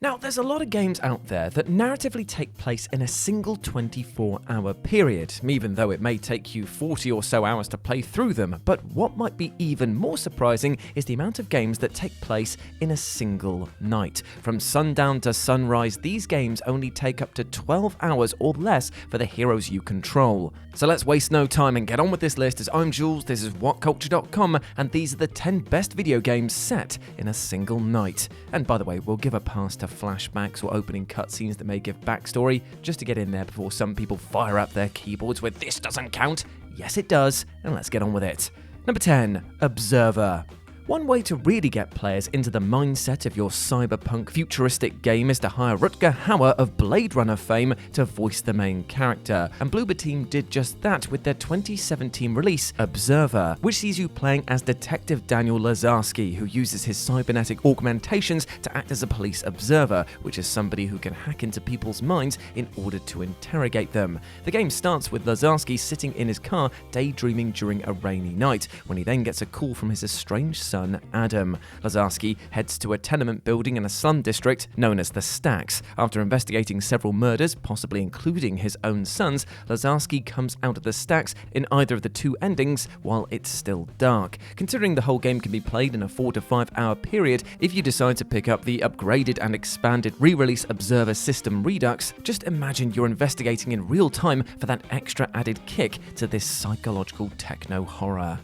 Now, there's a lot of games out there that narratively take place in a single 24-hour period, even though it may take you 40 or so hours to play through them. But what might be even more surprising is the amount of games that take place in a single night. From sundown to sunrise, these games only take up to 12 hours or less for the heroes you control. So let's waste no time and get on with this list, as I'm Jules, this is WhatCulture.com, and these are the 10 best video games set in a single night. And by the way, we'll give a pass to flashbacks or opening cutscenes that may give backstory, just to get in there before some people fire up their keyboards with "this doesn't count." Yes, it does, and let's get on with it. Number 10, Observer. One way to really get players into the mindset of your cyberpunk futuristic game is to hire Rutger Hauer of Blade Runner fame to voice the main character, and Bloober Team did just that with their 2017 release, Observer, which sees you playing as Detective Daniel Lazarski, who uses his cybernetic augmentations to act as a police observer, which is somebody who can hack into people's minds in order to interrogate them. The game starts with Lazarski sitting in his car daydreaming during a rainy night, when he then gets a call from his estranged son, Adam. Lazarski heads to a tenement building in a slum district known as the Stacks. After investigating several murders, possibly including his own son's, Lazarski comes out of the Stacks in either of the two endings while it's still dark. Considering the whole game can be played in a 4 to 5 hour period, if you decide to pick up the upgraded and expanded re-release Observer System Redux, just imagine you're investigating in real time for that extra added kick to this psychological techno horror.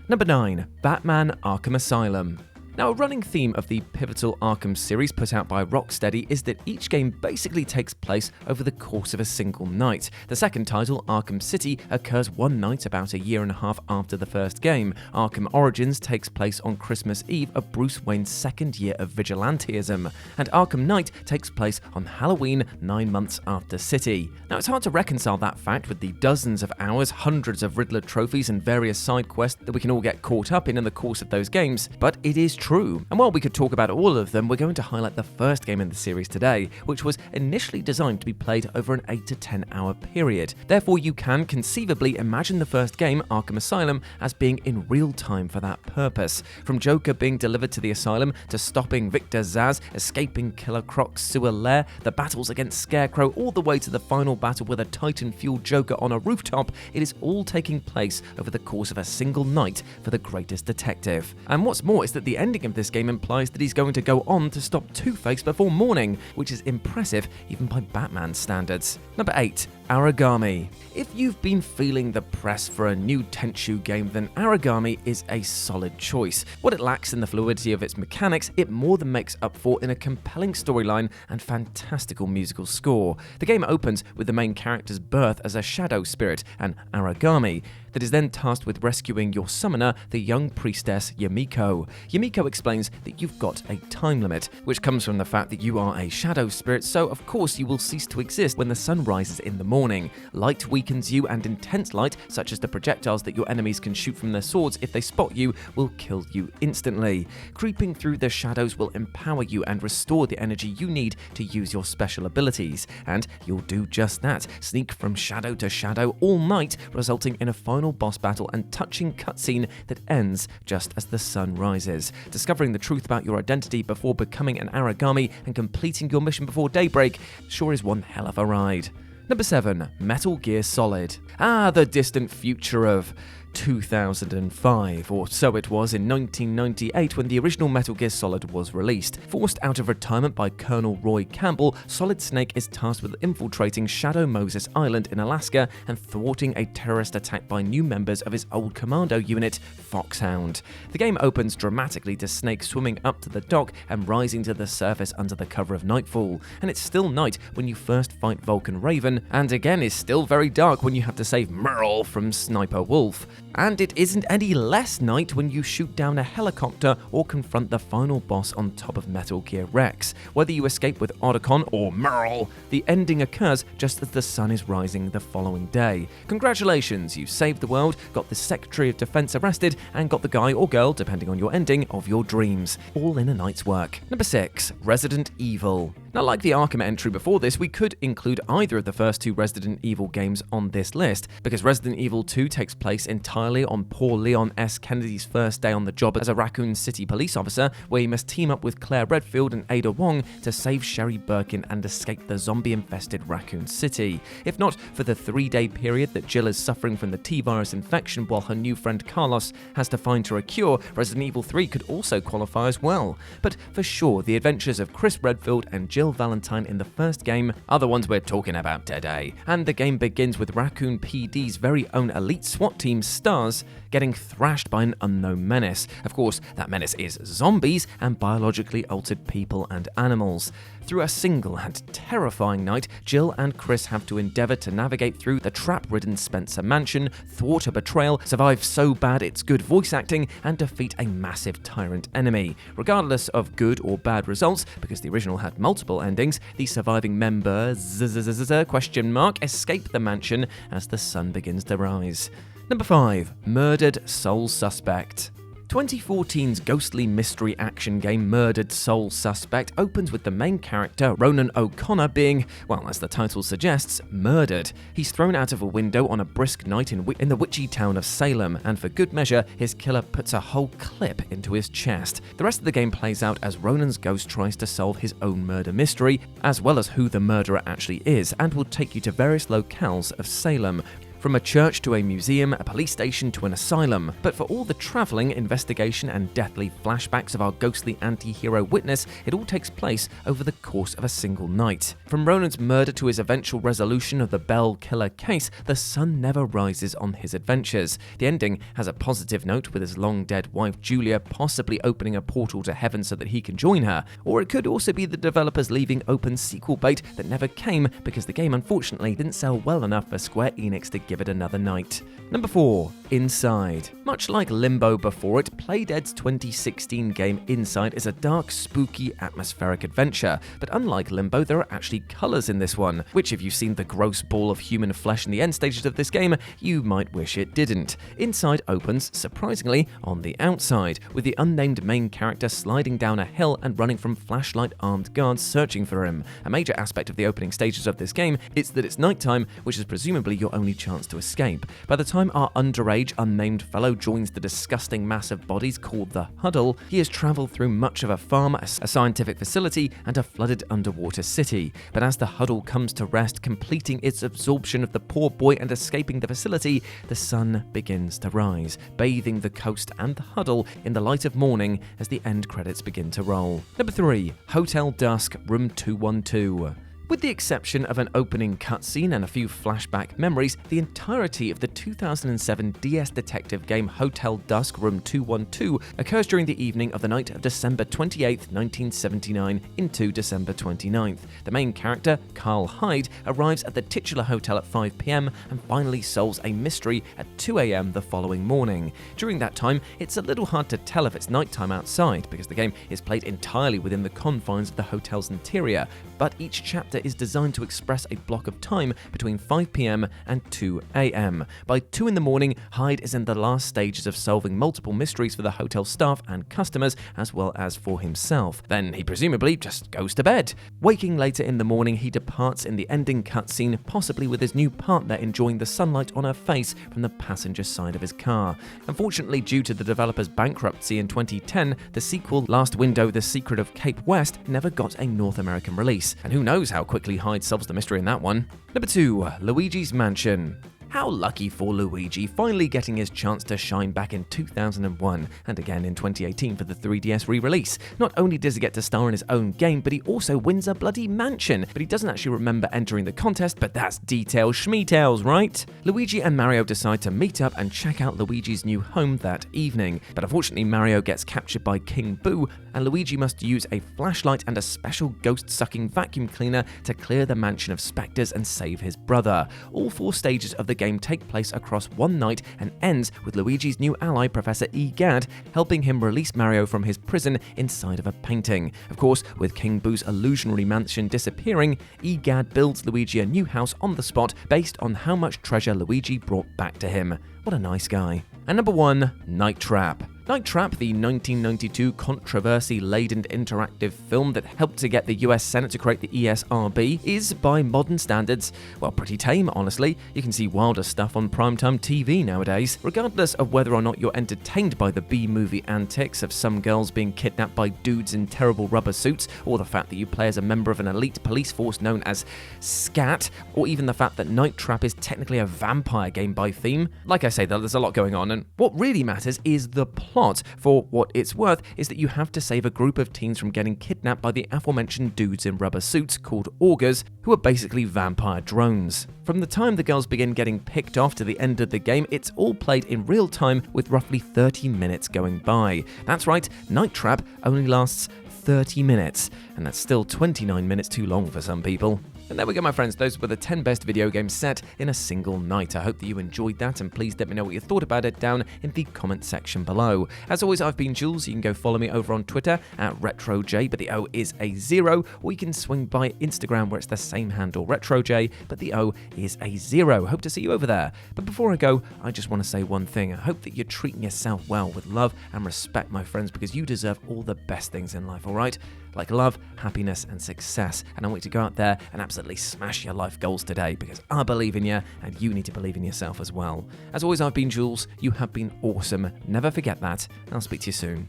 Number 9, Batman Arkham Asylum. Now, a running theme of the pivotal Arkham series put out by Rocksteady is that each game basically takes place over the course of a single night. The second title, Arkham City, occurs one night about a year and a half after the first game. Arkham Origins takes place on Christmas Eve of Bruce Wayne's second year of vigilantism, and Arkham Knight takes place on Halloween 9 months after City. Now, it's hard to reconcile that fact with the dozens of hours, hundreds of Riddler trophies, and various side quests that we can all get caught up in the course of those games, but it is true. And while we could talk about all of them, we're going to highlight the first game in the series today, which was initially designed to be played over an 8 to 10 hour period. Therefore, you can conceivably imagine the first game, Arkham Asylum, as being in real time for that purpose. From Joker being delivered to the asylum, to stopping Victor Zsasz, escaping Killer Croc's sewer lair, the battles against Scarecrow, all the way to the final battle with a Titan-fueled Joker on a rooftop, it is all taking place over the course of a single night for the greatest detective. And what's more is that the ending of this game implies that he's going to go on to stop Two-Face before morning, which is impressive even by Batman standards. Number 8, ARAGAMI. If you've been feeling the press for a new Tenchu game, then ARAGAMI is a solid choice. What it lacks in the fluidity of its mechanics, it more than makes up for in a compelling storyline and fantastical musical score. The game opens with the main character's birth as a shadow spirit, an ARAGAMI, that is then tasked with rescuing your summoner, the young priestess Yumiko. Yumiko explains that you've got a time limit, which comes from the fact that you are a shadow spirit, so of course you will cease to exist when the sun rises in the morning. Light weakens you, and intense light, such as the projectiles that your enemies can shoot from their swords if they spot you, will kill you instantly. Creeping through the shadows will empower you and restore the energy you need to use your special abilities, and you'll do just that, sneak from shadow to shadow all night, resulting in a final boss battle and touching cutscene that ends just as the sun rises. Discovering the truth about your identity before becoming an ARAGAMI and completing your mission before daybreak sure is one hell of a ride. Number 7, Metal Gear Solid. The distant future of 2005, or so it was in 1998 when the original Metal Gear Solid was released. Forced out of retirement by Colonel Roy Campbell, Solid Snake is tasked with infiltrating Shadow Moses Island in Alaska and thwarting a terrorist attack by new members of his old commando unit, Foxhound. The game opens dramatically to Snake swimming up to the dock and rising to the surface under the cover of nightfall, and it's still night when you first fight Vulcan Raven, and again is still very dark when you have to save Merle from Sniper Wolf. And it isn't any less night when you shoot down a helicopter or confront the final boss on top of Metal Gear Rex. Whether you escape with Otacon or Merle, the ending occurs just as the sun is rising the following day. Congratulations, you saved the world, got the Secretary of Defense arrested, and got the guy or girl, depending on your ending, of your dreams. All in a night's work. Number 6, Resident Evil. Now, like the Arkham entry before this, we could include either of the first two Resident Evil games on this list, because Resident Evil 2 takes place entirely entirely on poor Leon S. Kennedy's first day on the job as a Raccoon City police officer, where he must team up with Claire Redfield and Ada Wong to save Sherry Birkin and escape the zombie-infested Raccoon City. If not for the 3-day period that Jill is suffering from the T-virus infection while her new friend Carlos has to find her a cure, Resident Evil 3 could also qualify as well. But for sure, the adventures of Chris Redfield and Jill Valentine in the first game are the ones we're talking about today. And the game begins with Raccoon PD's very own elite SWAT team, STARS, getting thrashed by an unknown menace. Of course, that menace is zombies and biologically altered people and animals. Through a single and terrifying night, Jill and Chris have to endeavour to navigate through the trap-ridden Spencer mansion, thwart a betrayal, survive so bad it's good voice acting, and defeat a massive tyrant enemy. Regardless of good or bad results, because the original had multiple endings, the surviving members escape the mansion as the sun begins to rise. Number 5. Murdered Sole Suspect. 2014's ghostly mystery action game Murdered Sole Suspect opens with the main character, Ronan O'Connor, being, well, as the title suggests, murdered. He's thrown out of a window on a brisk night in the witchy town of Salem, and for good measure, his killer puts a whole clip into his chest. The rest of the game plays out as Ronan's ghost tries to solve his own murder mystery, as well as who the murderer actually is, and will take you to various locales of Salem. From a church to a museum, a police station to an asylum. But for all the travelling, investigation and deathly flashbacks of our ghostly anti-hero witness, it all takes place over the course of a single night. From Ronan's murder to his eventual resolution of the Bell killer case, the sun never rises on his adventures. The ending has a positive note, with his long-dead wife Julia possibly opening a portal to heaven so that he can join her. Or it could also be the developers leaving open sequel bait that never came because the game unfortunately didn't sell well enough for Square Enix to give it another night. Number 4. Inside. Much like Limbo before it, Playdead's 2016 game Inside is a dark, spooky, atmospheric adventure. But unlike Limbo, there are actually colours in this one, which if you've seen the gross ball of human flesh in the end stages of this game, you might wish it didn't. Inside opens, surprisingly, on the outside, with the unnamed main character sliding down a hill and running from flashlight-armed guards searching for him. A major aspect of the opening stages of this game is that it's nighttime, which is presumably your only chance to escape. By the time our underage, unnamed fellow joins the disgusting mass of bodies called the Huddle, he has travelled through much of a farm, a scientific facility, and a flooded underwater city. But as the Huddle comes to rest, completing its absorption of the poor boy and escaping the facility, the sun begins to rise, bathing the coast and the Huddle in the light of morning as the end credits begin to roll. Number 3. Hotel Dusk, Room 212. With the exception of an opening cutscene and a few flashback memories, the entirety of the 2007 DS detective game Hotel Dusk Room 212 occurs during the evening of the night of December 28, 1979 into December 29th. The main character, Carl Hyde, arrives at the titular hotel at 5 p.m. and finally solves a mystery at 2 a.m. the following morning. During that time, it's a little hard to tell if it's nighttime outside because the game is played entirely within the confines of the hotel's interior, but each chapter is designed to express a block of time between 5 p.m. and 2 a.m. By 2 in the morning, Hyde is in the last stages of solving multiple mysteries for the hotel staff and customers, as well as for himself. Then he presumably just goes to bed. Waking later in the morning, he departs in the ending cutscene, possibly with his new partner enjoying the sunlight on her face from the passenger side of his car. Unfortunately, due to the developer's bankruptcy in 2010, the sequel, Last Window: The Secret of Cape West, never got a North American release. And who knows how quickly Hyde solves the mystery in that one. Number 2. Luigi's Mansion. How lucky for Luigi, finally getting his chance to shine back in 2001 and again in 2018 for the 3DS re-release. Not only does he get to star in his own game, but he also wins a bloody mansion. But he doesn't actually remember entering the contest, but that's details schmeetails, right? Luigi and Mario decide to meet up and check out Luigi's new home that evening. But unfortunately, Mario gets captured by King Boo, and Luigi must use a flashlight and a special ghost-sucking vacuum cleaner to clear the mansion of spectres and save his brother. All 4 stages of the game take place across one night and ends with Luigi's new ally, Professor Egad, helping him release Mario from his prison inside of a painting. Of course, with King Boo's illusionary mansion disappearing, Egad builds Luigi a new house on the spot based on how much treasure Luigi brought back to him. What a nice guy. And number 1, Night Trap. Night Trap, the 1992 controversy-laden interactive film that helped to get the US Senate to create the ESRB, is, by modern standards, well, pretty tame, honestly. You can see wilder stuff on primetime TV nowadays. Regardless of whether or not you're entertained by the B-movie antics of some girls being kidnapped by dudes in terrible rubber suits, or the fact that you play as a member of an elite police force known as SCAT, or even the fact that Night Trap is technically a vampire game by theme, like I say, there's a lot going on, and what really matters is the plot. For what it's worth is that you have to save a group of teens from getting kidnapped by the aforementioned dudes in rubber suits called augurs, who are basically vampire drones. From the time the girls begin getting picked off to the end of the game, it's all played in real time with roughly 30 minutes going by. That's right, Night Trap only lasts 30 minutes, and that's still 29 minutes too long for some people. And there we go, my friends. Those were the 10 best video games set in a single night. I hope that you enjoyed that, and please let me know what you thought about it down in the comment section below. As always, I've been Jules. You can go follow me over on Twitter at RetroJ, but the O is a 0, or you can swing by Instagram where it's the same handle, RetroJ, but the O is a 0. Hope to see you over there. But before I go, I just want to say one thing. I hope that you're treating yourself well with love and respect, my friends, because you deserve all the best things in life, alright? Like love, happiness, and success. And I want you to go out there and absolutely smash your life goals today, because I believe in you, and you need to believe in yourself as well. As always, I've been Jules. You have been awesome. Never forget that. I'll speak to you soon.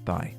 Bye.